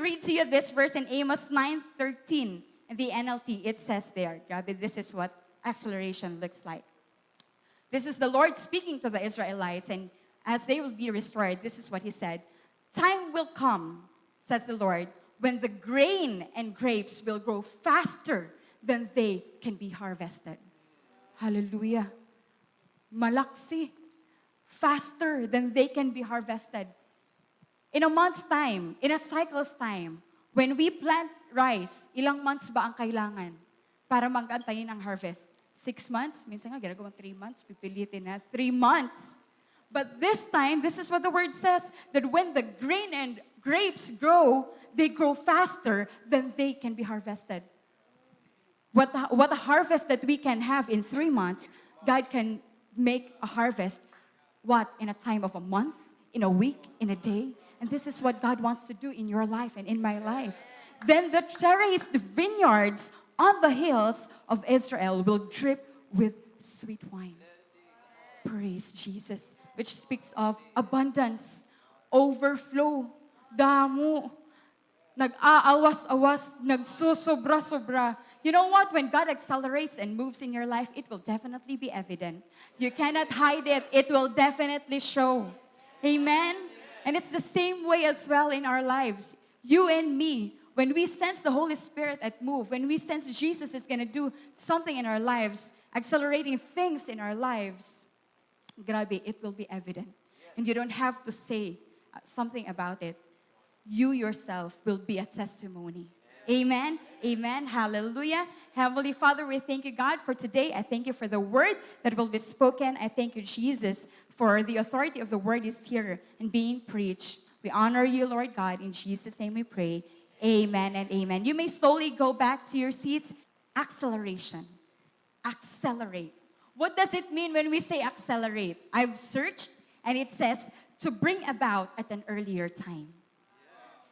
read to you this verse in Amos 9:13 in the NLT. It says there, grabe, this is what acceleration looks like. This is the Lord speaking to the Israelites, and as they will be restored, this is what he said. Time will come, says the Lord, when the grain and grapes will grow faster than they can be harvested. Hallelujah. Malaksi. Faster than they can be harvested. In a month's time, in a cycle's time, when we plant rice, ilang months ba ang kailangan para mag-antayin ang harvest? 6 months? Minsan nga, ginagawang 3 months. Pipilitin na, 3 months. But this time, this is what the word says, that when the grain and grapes grow, they grow faster than they can be harvested. What a harvest that we can have in 3 months, God can make a harvest, what? In a time of a month, in a week, in a day. And this is what God wants to do in your life and in my life. Then the terraced vineyards on the hills of Israel will drip with sweet wine. Praise Jesus. Which speaks of abundance, overflow, damo, nag-aawas-awas, nagsusobra-sobra. You know what? When God accelerates and moves in your life, it will definitely be evident. You cannot hide it. It will definitely show. Amen? And it's the same way as well in our lives. You and me, when we sense the Holy Spirit at move, when we sense Jesus is going to do something in our lives, accelerating things in our lives, grabe, it will be evident. And you don't have to say something about it. You yourself will be a testimony. Amen. Amen. Hallelujah. Heavenly Father, we thank you, God, for today. I thank you for the word that will be spoken. I thank you, Jesus, for the authority of the word is here and being preached. We honor you, Lord God. In Jesus' name we pray. Amen and amen. You may slowly go back to your seats. Acceleration. Accelerate. What does it mean when we say accelerate? I've searched and it says to bring about at an earlier time.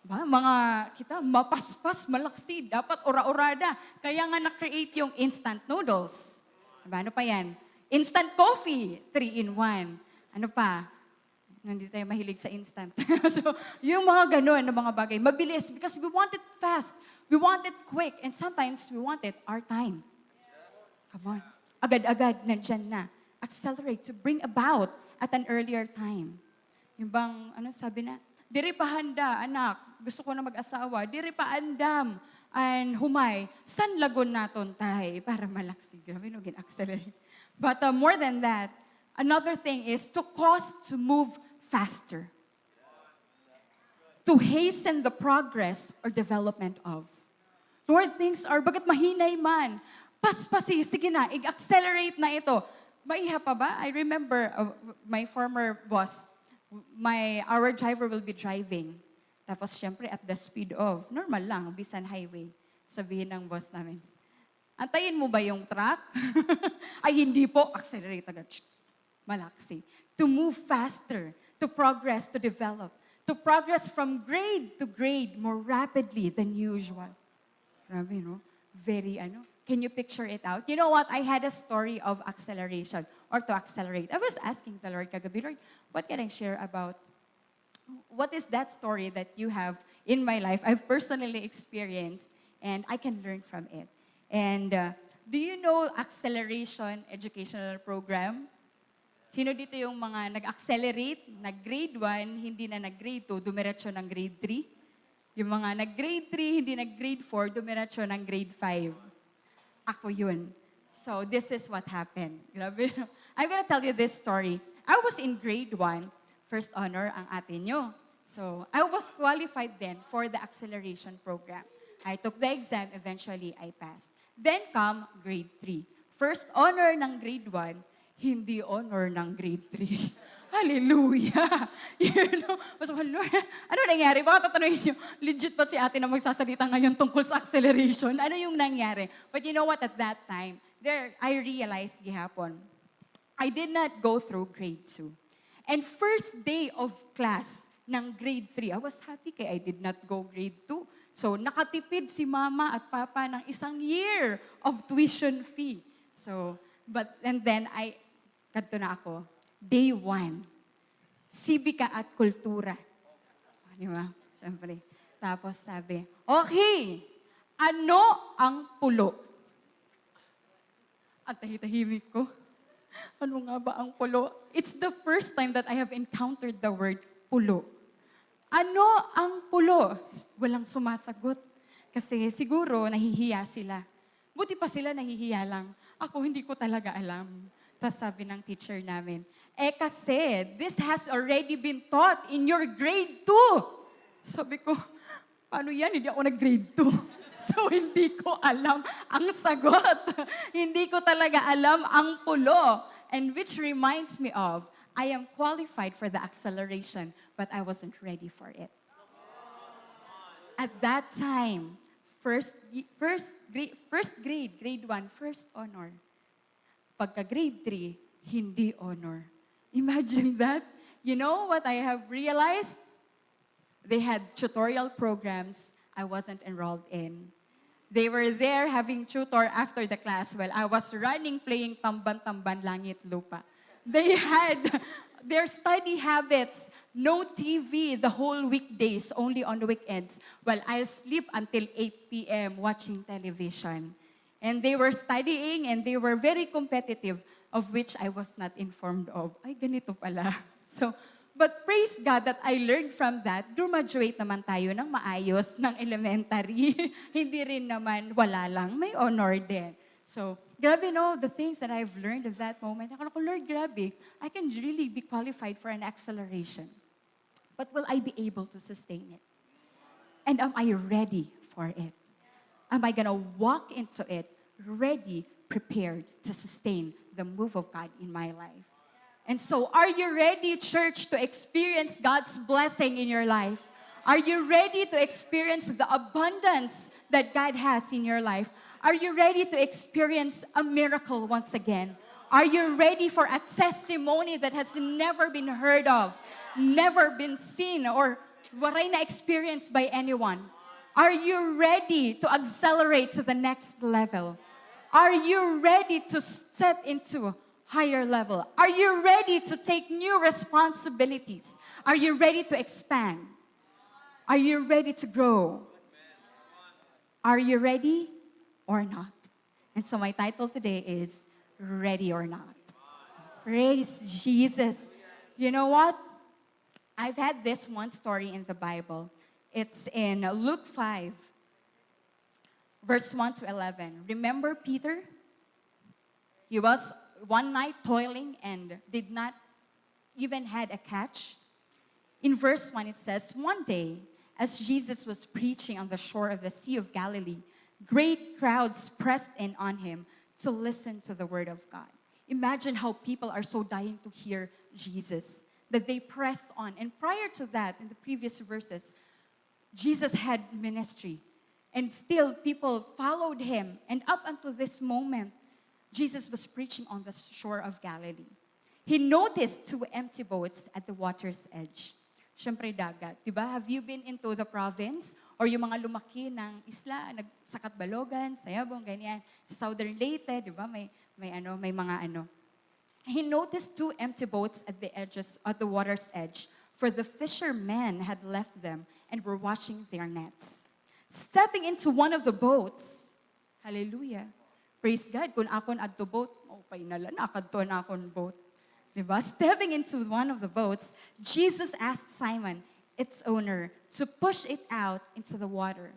Ba, mga kita, mapaspas, malaksi, dapat ora-orada. Kaya nga na-create yung instant noodles. Diba? Ano pa yan? Instant coffee, 3-in-1. Ano pa? Hindi tayo mahilig sa instant. So, yung mga ganun na mga bagay, mabilis because we want it fast. We want it quick. And sometimes we want it our time. Come on. Agad-agad, nandyan na. Accelerate to bring about at an earlier time. Yung bang, ano sabi na? Diri pa handa, anak. Gusto ko na mag-asawa. Diri pa andam. And humay. San lagon naton tay para malaksi. Grabe no, gin-accelerate. But more than that, another thing is to cause to move faster. To hasten the progress or development of. Lord, things are, bagat mahinay man. Paspasi, sige na, i-accelerate na ito. Maiha pa ba? I remember my former boss, our driver will be driving. Tapos syempre at the speed of, normal lang, bisan highway. Sabihin ng boss namin, antayin mo ba yung truck? Ay hindi po, accelerate agad. Malaksi. To move faster, to progress, to develop. To progress from grade to grade more rapidly than usual. Grabe, no? Very, can you picture it out? You know what? I had a story of acceleration or to accelerate. I was asking the Lord kagabi, Lord, what can I share about? What is that story that you have in my life? I've personally experienced and I can learn from it. And do you know acceleration educational program? Sino dito yung mga nag-accelerate, nag-grade 1, hindi na nag-grade 2, dumiretso ng grade 3? Yung mga nag-grade 3, hindi nag-grade 4, dumiretso ng grade 5. Ako yun. So, this is what happened. Grabe. I'm gonna tell you this story. I was in grade 1, first honor ang atin nyo. So, I was qualified then for the acceleration program. I took the exam, eventually I passed. Then come grade 3. First honor ng grade 1, hindi honor ng grade 3. Hallelujah! You know, mas Lord, ano nangyari? Baka tatanungin nyo, legit ba si ate na magsasalita ngayon tungkol sa acceleration? Ano yung nangyari? But you know what, at that time, I realized gihapon, I did not go through grade 2. And first day of class ng grade 3, I was happy kaya I did not go grade 2. So, nakatipid si mama at papa ng 1 year of tuition fee. So, and then kadto na ako, day 1, sibika at kultura. Di ba? Siyempre. Tapos sabi, okay, ano ang pulo? At tahimik ko. Ano nga ba ang pulo? It's the first time that I have encountered the word pulo. Ano ang pulo? Walang sumasagot. Kasi siguro nahihiya sila. Buti pa sila nahihiya lang. Ako hindi ko talaga alam. Tapos sabi ng teacher namin, kasi this has already been taught in your grade 2. Sabi ko, paano yan? Hindi ako nag-grade 2. So, hindi ko alam ang sagot. Hindi ko talaga alam ang pulo. And which reminds me of, I am qualified for the acceleration, but I wasn't ready for it. At that time, first grade, grade 1, first honor. Pagka grade 3, hindi honor. Imagine that. You know what I have realized? They had tutorial programs I wasn't enrolled in. They were there having tutor after the class while I was running, playing tamban-tamban, langit, lupa. They had their study habits, no TV the whole weekdays, only on the weekends, while I'll sleep until 8 p.m. watching television. And they were studying and they were very competitive, of which I was not informed of. Ay, ganito pala. So, but praise God that I learned from that. Graduate naman tayo ng maayos ng elementary. Hindi rin naman wala lang. May honor din. So, grabe no, the things that I've learned at that moment. Ako, Lord, grabe, I can really be qualified for an acceleration. But will I be able to sustain it? And am I ready for it? Am I gonna walk into it ready, prepared to sustain the move of God in my life? And so, are you ready, church, to experience God's blessing in your life? Are you ready to experience the abundance that God has in your life? Are you ready to experience a miracle once again? Are you ready for a testimony that has never been heard of, never been seen, or waray na experienced by anyone? Are you ready to accelerate to the next level? Are you ready to step into higher level? Are you ready to take new responsibilities? Are you ready to expand? Are you ready to grow? Are you ready or not? And so my title today is Ready or Not. Praise Jesus. You know what? I've had this one story in the Bible. It's in Luke 5, verse 1 to 11. Remember Peter? He was one night toiling and did not even had a catch. In verse 1 it says, one day, as Jesus was preaching on the shore of the Sea of Galilee, great crowds pressed in on him to listen to the word of God. Imagine how people are so dying to hear Jesus, that they pressed on. And prior to that, in the previous verses, Jesus had ministry. And still, people followed him. And up until this moment, Jesus was preaching on the shore of Galilee. He noticed 2 empty boats at the water's edge. Siyempre dagat. Diba? Have you been into the province? Or yung mga lumaki ng isla, nagsakat Balogan, Sayabong, ganyan. Sa Southern Leyte, diba? May mga ano. He noticed 2 empty boats at the water's edge, for the fishermen had left them and were washing their nets. Stepping into one of the boats, hallelujah, praise God, kung akon adto boat, okay na lang, akadto na akon boat. Diba? Stepping into one of the boats, Jesus asked Simon, its owner, to push it out into the water.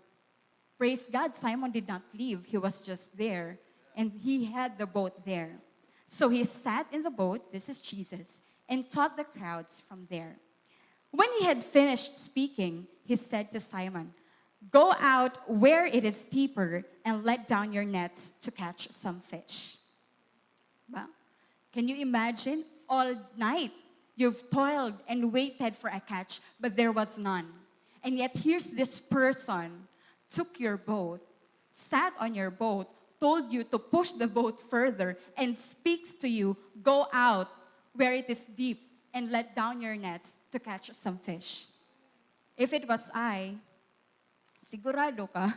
Praise God, Simon did not leave. He was just there, and he had the boat there. So he sat in the boat, this is Jesus, and taught the crowds from there. When he had finished speaking, he said to Simon, go out where it is deeper and let down your nets to catch some fish. Well, can you imagine? All night, you've toiled and waited for a catch, but there was none. And yet here's this person, took your boat, sat on your boat, told you to push the boat further, and speaks to you, go out where it is deep and let down your nets to catch some fish. If it was I, sigurado ka?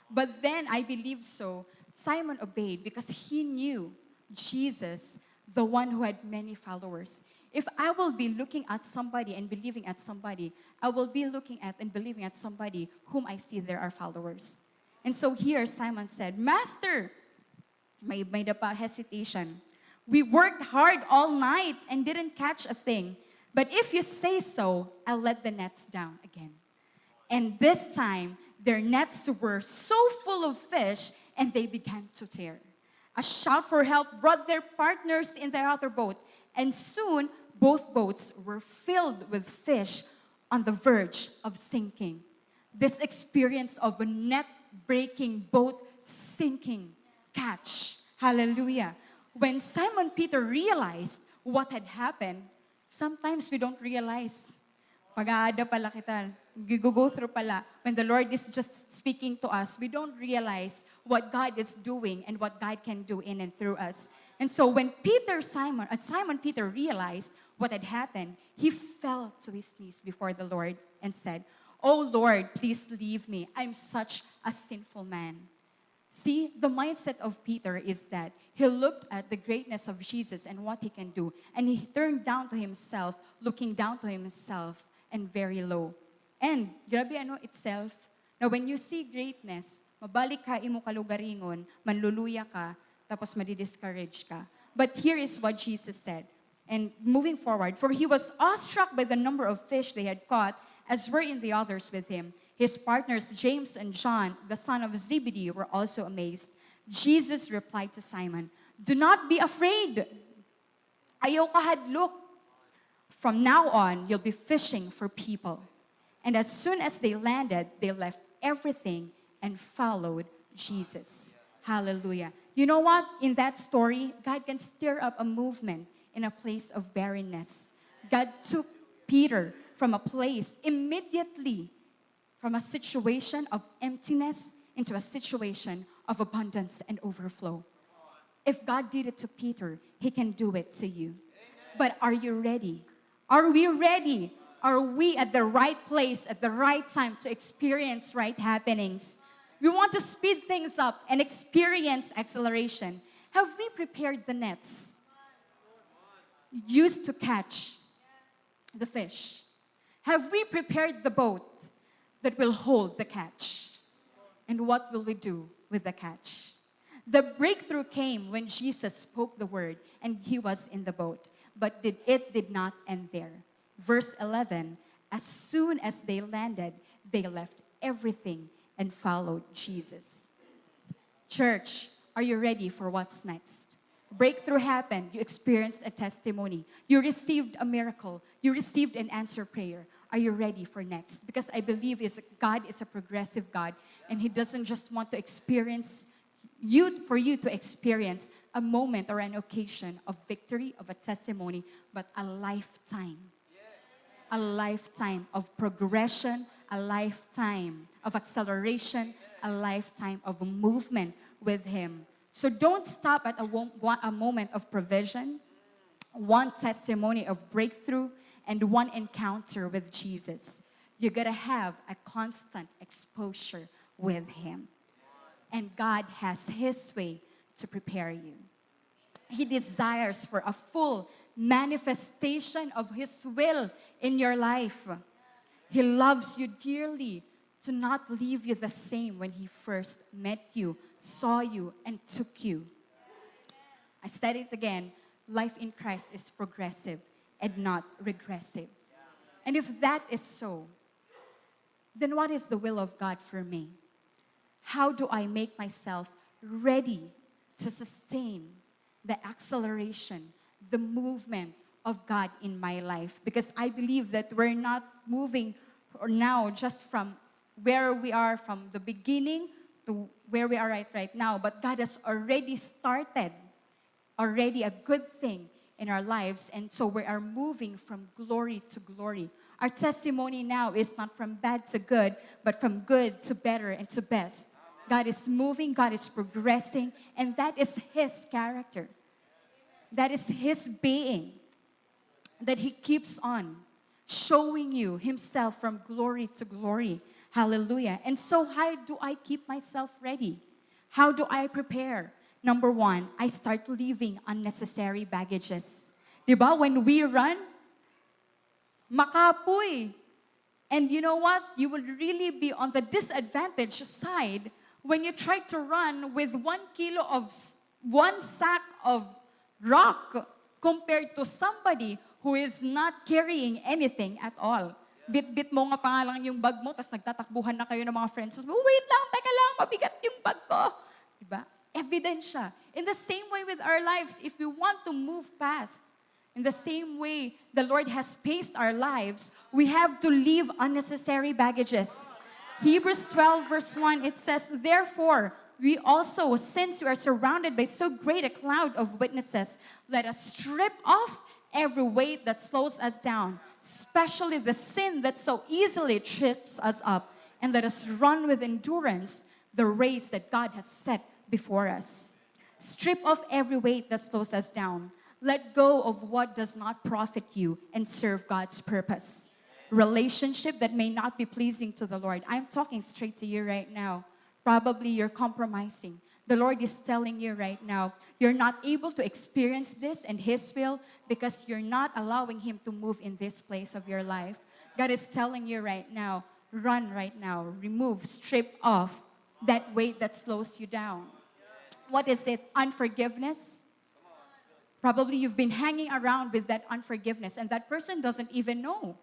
But then I believe so. Simon obeyed because he knew Jesus, the one who had many followers. If I will be looking at somebody and believing at somebody, I will be looking at and believing at somebody whom I see there are followers. And so here Simon said, Master, may dapa hesitation. We worked hard all night and didn't catch a thing. But if you say so, I'll let the nets down again. And this time, their nets were so full of fish, and they began to tear. A shout for help brought their partners in the other boat, and soon both boats were filled with fish on the verge of sinking. This experience of a net-breaking boat sinking catch. Hallelujah. When Simon Peter realized what had happened, sometimes we don't realize. Pag-aada pala kita, go through pala. When the Lord is just speaking to us, we don't realize what God is doing and what God can do in and through us. And so when Simon Peter realized what had happened, he fell to his knees before the Lord and said, "Oh Lord, please leave me. I'm such a sinful man." See, the mindset of Peter is that he looked at the greatness of Jesus and what he can do, and he turned down to himself, looking down to himself, and very low. And, grabe itself, na when you see greatness, mabalik ka imo kalugaringon, manluluya ka, tapos madi-discourage ka. But here is what Jesus said. And moving forward, for he was awestruck by the number of fish they had caught, as were in the others with him. His partners, James and John, the son of Zebedee, were also amazed. Jesus replied to Simon, "Do not be afraid. Ayaw kahadlok. From now on, you'll be fishing for people." And as soon as they landed, they left everything and followed Jesus. Hallelujah. You know what? In that story, God can stir up a movement in a place of barrenness. God took Peter from a place immediately, from a situation of emptiness into a situation of abundance and overflow. If God did it to Peter, He can do it to you. But are you ready? Are we ready? Are we at the right place at the right time to experience right happenings? We want to speed things up and experience acceleration. Have we prepared the nets used to catch the fish? Have we prepared the boat that will hold the catch? And what will we do with the catch? The breakthrough came when Jesus spoke the word and he was in the boat. But it did not end there. Verse 11, as soon as they landed, they left everything and followed Jesus. Church, are you ready for what's next? Breakthrough happened. You experienced a testimony. You received a miracle. You received an answer prayer. Are you ready for next? Because I believe God is a progressive God, and He doesn't just want to experience for you to experience a moment or an occasion of victory, of a testimony, but a lifetime. A lifetime of progression, a lifetime of acceleration, a lifetime of movement with Him. So don't stop at a moment of provision, one testimony of breakthrough, and one encounter with Jesus. You gotta have a constant exposure with Him. And God has His way to prepare you. He desires for a full manifestation of His will in your life. He loves you dearly to not leave you the same when He first met you, saw you, and took you. I said it again, life in Christ is progressive and not regressive. And if that is so, then what is the will of God for me? How do I make myself ready to sustain the acceleration, the movement of God in my life? Because I believe that we're not moving now just from where we are from the beginning to where we are right now, but God has already started a good thing in our lives, and so we are moving from glory to glory. Our testimony now is not from bad to good, but from good to better and to best. God is moving, God is progressing, and that is His character. That is His being. That He keeps on showing you Himself from glory to glory. Hallelujah. And so how do I keep myself ready? How do I prepare? Number one, I start leaving unnecessary baggages. Diba? When we run, makapoy. And you know what? You will really be on the disadvantaged side when you try to run with 1 kilo of, 1 sack of rock compared to somebody who is not carrying anything at all. Bit-bit mo nga pa nga lang yung bag mo, tapos nagtatakbuhan na kayo ng mga friends. So, wait lang, teka lang, mabigat yung bag ko. Diba? Evidence siya. In the same way with our lives, if we want to move past, in the same way the Lord has paced our lives, we have to leave unnecessary baggages. Hebrews 12 verse 1, it says, "Therefore, we also, since we are surrounded by so great a cloud of witnesses, let us strip off every weight that slows us down, especially the sin that so easily trips us up, and let us run with endurance the race that God has set before us." Strip off every weight that slows us down. Let go of what does not profit you and serve God's purpose. Relationship that may not be pleasing to the Lord. I'm talking straight to you right now. Probably you're compromising. The Lord is telling you right now, you're not able to experience this and His will because you're not allowing Him to move in this place of your life. God is telling you right now, run right now. Remove, strip off that weight that slows you down. What is it? Unforgiveness? Probably you've been hanging around with that unforgiveness and that person doesn't even know.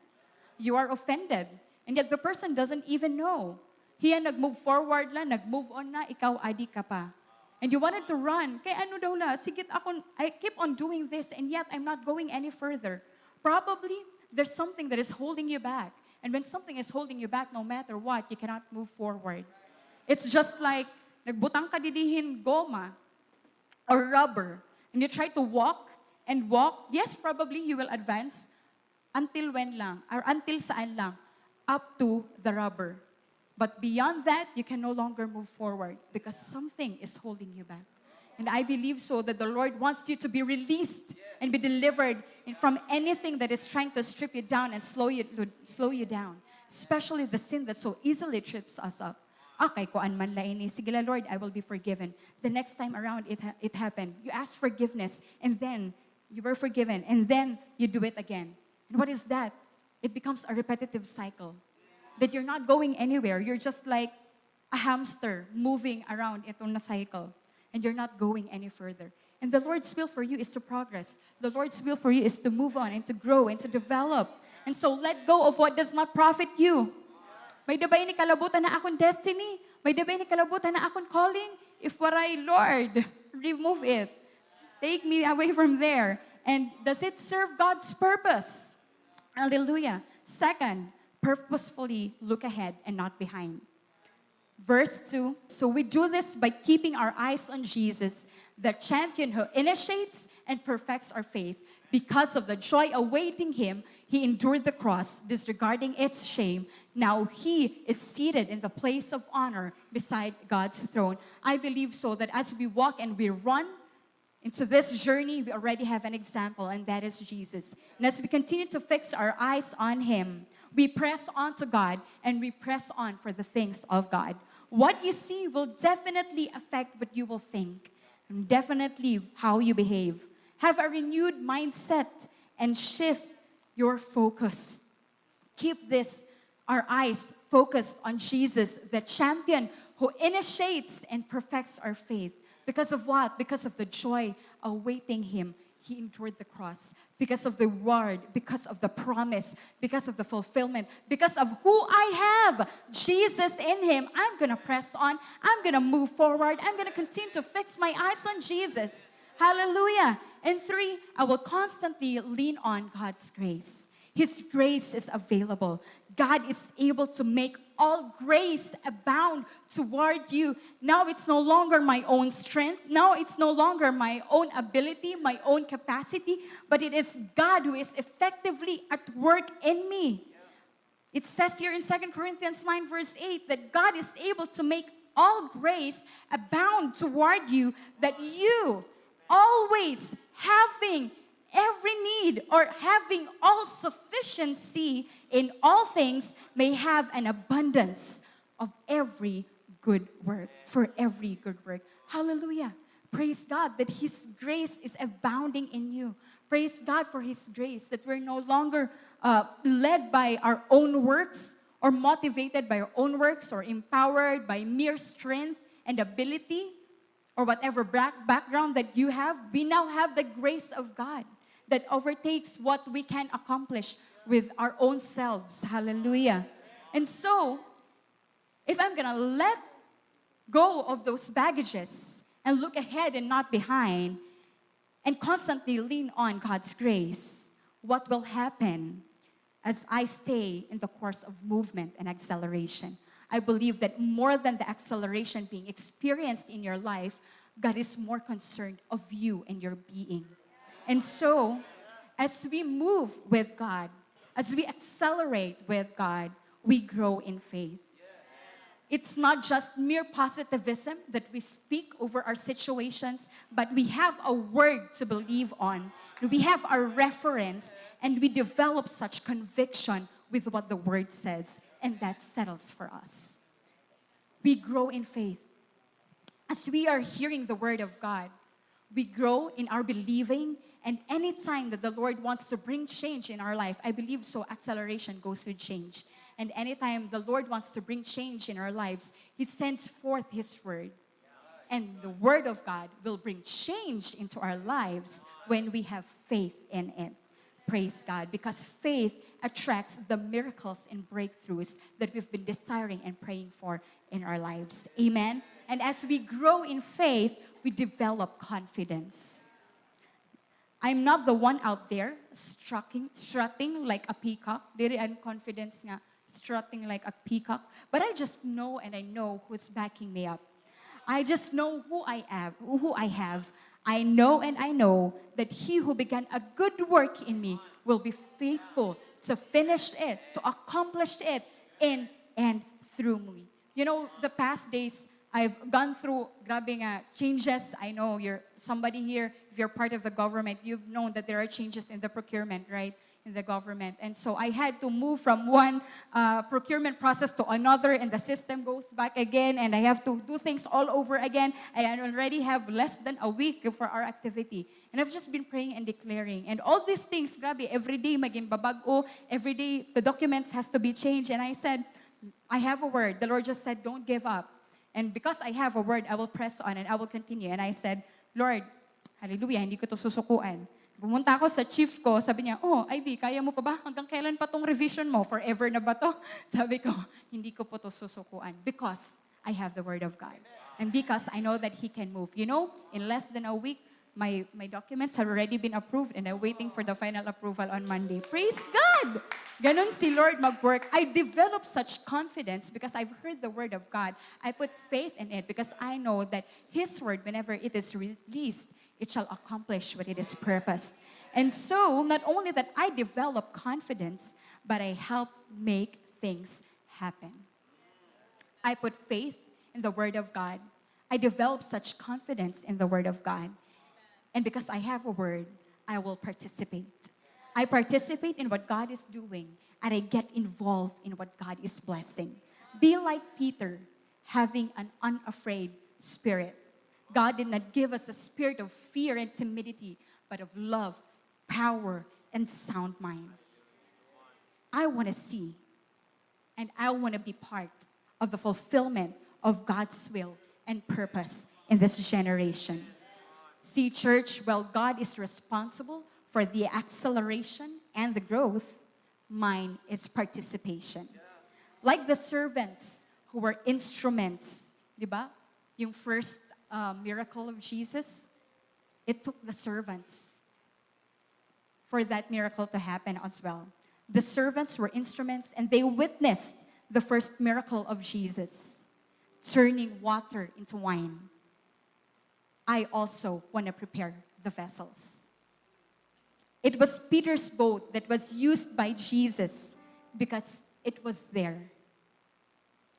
You are offended. And yet the person doesn't even know. Hiya nag-move forward lang, nag-move on na, ikaw adi ka pa. And you wanted to run. Kaya ano daw la, sigit ako, I keep on doing this and yet I'm not going any further. Probably there's something that is holding you back. And when something is holding you back, no matter what, you cannot move forward. It's just like, nagbutang ka didihin goma or rubber. And you try to walk and walk, yes, probably you will advance until when lang, or until saan lang, up to the rubber. But beyond that, you can no longer move forward because something is holding you back. And I believe so that the Lord wants you to be released and be delivered from anything that is trying to strip you down and slow you down. Especially the sin that so easily trips us up. Okay, kuan man laini. Sige la, Lord, I will be forgiven. The next time around, it happened. You asked forgiveness, and then you were forgiven, and then you do it again. And what is that? It becomes a repetitive cycle. That you're not going anywhere. You're just like a hamster moving around itong na cycle. And you're not going any further. And the Lord's will for you is to progress. The Lord's will for you is to move on and to grow and to develop. And so let go of what does not profit you. May dabay ni kalabutan na akong destiny. May dabay ni kalabutan na akong calling. If what I, Lord, remove it. Take me away from there. And does it serve God's purpose? Hallelujah. Second, purposefully look ahead and not behind. Verse 2, so we do this by keeping our eyes on Jesus, the champion who initiates and perfects our faith. Because of the joy awaiting Him, He endured the cross, disregarding its shame. Now He is seated in the place of honor beside God's throne. I believe so that as we walk and we run into this journey, we already have an example, and that is Jesus. And as we continue to fix our eyes on Him, we press on to God and we press on for the things of God. What you see will definitely affect what you will think, and definitely how you behave. Have a renewed mindset and shift your focus. Keep our eyes focused on Jesus, the champion who initiates and perfects our faith. Because of what? Because of the joy awaiting Him. He endured the cross. Because of the word, because of the promise, because of the fulfillment, because of who I have, Jesus in Him. I'm going to press on. I'm going to move forward. I'm going to continue to fix my eyes on Jesus. Hallelujah. And 3, I will constantly lean on God's grace. His grace is available. God is able to make all grace abound toward you. Now it's no longer my own strength. Now it's no longer my own ability, my own capacity, but it is God who is effectively at work in me. It says here in 2 Corinthians 9 verse 8 that God is able to make all grace abound toward you, that you always having every need or having all sufficiency in all things may have an abundance of every good work, for every good work. Hallelujah. Praise God that His grace is abounding in you. Praise God for His grace, that we're no longer led by our own works or motivated by our own works or empowered by mere strength and ability or whatever background that you have. We now have the grace of God that overtakes what we can accomplish with our own selves. Hallelujah. And so, if I'm going to let go of those baggages and look ahead and not behind and constantly lean on God's grace, what will happen as I stay in the course of movement and acceleration? I believe that more than the acceleration being experienced in your life, God is more concerned of you and your being. And so, as we move with God, as we accelerate with God, we grow in faith. It's not just mere positivism that we speak over our situations, but we have a word to believe on. We have our reference, and we develop such conviction with what the word says, and that settles for us. We grow in faith. As we are hearing the word of God, we grow in our believing, and anytime that the Lord wants to bring change in our life, I believe so acceleration goes with change. And anytime the Lord wants to bring change in our lives, He sends forth His word. And the word of God will bring change into our lives when we have faith in it. Praise God. Because faith attracts the miracles and breakthroughs that we've been desiring and praying for in our lives. Amen. And as we grow in faith, we develop confidence. I'm not the one out there strutting like a peacock. Diri ang confidence nga, strutting like a peacock. But I just know, and I know who's backing me up. I just know who I have. I know and I know that He who began a good work in me will be faithful to finish it, to accomplish it in and through me. You know, the past days, I've gone through grabe nga changes. I know you're somebody here, if you're part of the government, you've known that there are changes in the procurement, right? In the government. And so I had to move from one procurement process to another, and the system goes back again, and I have to do things all over again. I already have less than a week for our activity. And I've just been praying and declaring. And all these things, grabe, every day maging babago, every day the documents has to be changed. And I said, I have a word. The Lord just said, don't give up. And because I have a word, I will press on and I will continue. And I said, Lord, hallelujah, hindi ko to susukuan. Pumunta ako sa chief ko, sabi niya, oh, Ivy, kaya mo pa ba? Hanggang kailan pa tong revision mo? Forever na ba to? Sabi ko, hindi ko po to susukuan because I have the word of God. And because I know that He can move. You know, in less than a week, my documents have already been approved and I'm waiting for the final approval on Monday. Praise God! Ganon si Lord mag-work. I develop such confidence because I've heard the word of God. I put faith in it because I know that His word, whenever it is released, it shall accomplish what it is purposed. And so, not only that I develop confidence, but I help make things happen. I put faith in the word of God. I develop such confidence in the word of God. And because I have a word, I will participate. I participate in what God is doing, and I get involved in what God is blessing. Be like Peter, having an unafraid spirit. God did not give us a spirit of fear and timidity, but of love, power, and sound mind. I want to see, and I want to be part of the fulfillment of God's will and purpose in this generation. See, church, while God is responsible for the acceleration and the growth, mine is participation. Like the servants who were instruments, di ba? Yung first miracle of Jesus, it took the servants for that miracle to happen as well. The servants were instruments and they witnessed the first miracle of Jesus, turning water into wine. I also want to prepare the vessels. It was Peter's boat that was used by Jesus because it was there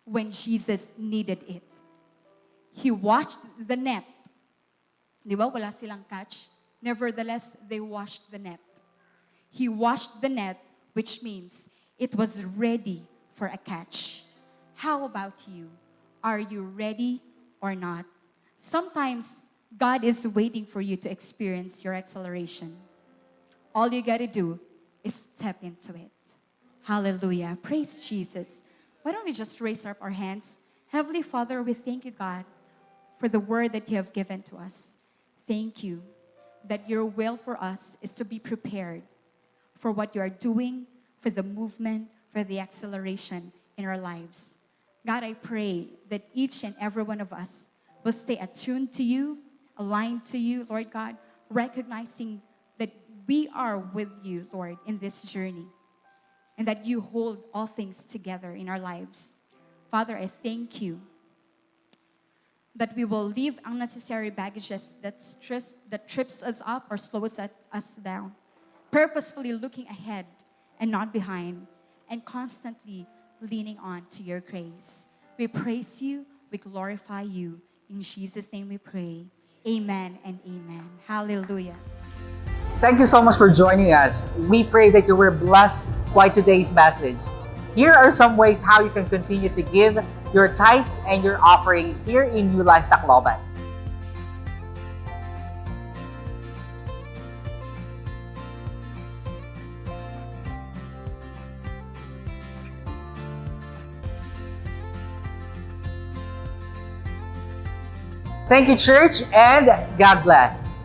when Jesus needed it. He washed the net. Di ba? Wala silang catch. Nevertheless, they washed the net. He washed the net, which means it was ready for a catch. How about you? Are you ready or not? Sometimes, God is waiting for you to experience your acceleration. All you got to do is step into it. Hallelujah. Praise Jesus. Why don't we just raise up our hands? Heavenly Father, we thank you, God, for the word that you have given to us. Thank you that your will for us is to be prepared for what you are doing, for the movement, for the acceleration in our lives. God, I pray that each and every one of us will stay attuned to you, aligned to you, Lord God, recognizing that we are with you, Lord, in this journey, and that you hold all things together in our lives. Father, I thank you that we will leave unnecessary baggages that trips us up or slows us down, purposefully looking ahead and not behind, and constantly leaning on to your grace. We praise you, we glorify you. In Jesus' name we pray. Amen and amen. Hallelujah. Thank you so much for joining us. We pray that you were blessed by today's message. Here are some ways how you can continue to give your tithes and your offering here in New Life Tacloban. Thank you, church, and God bless.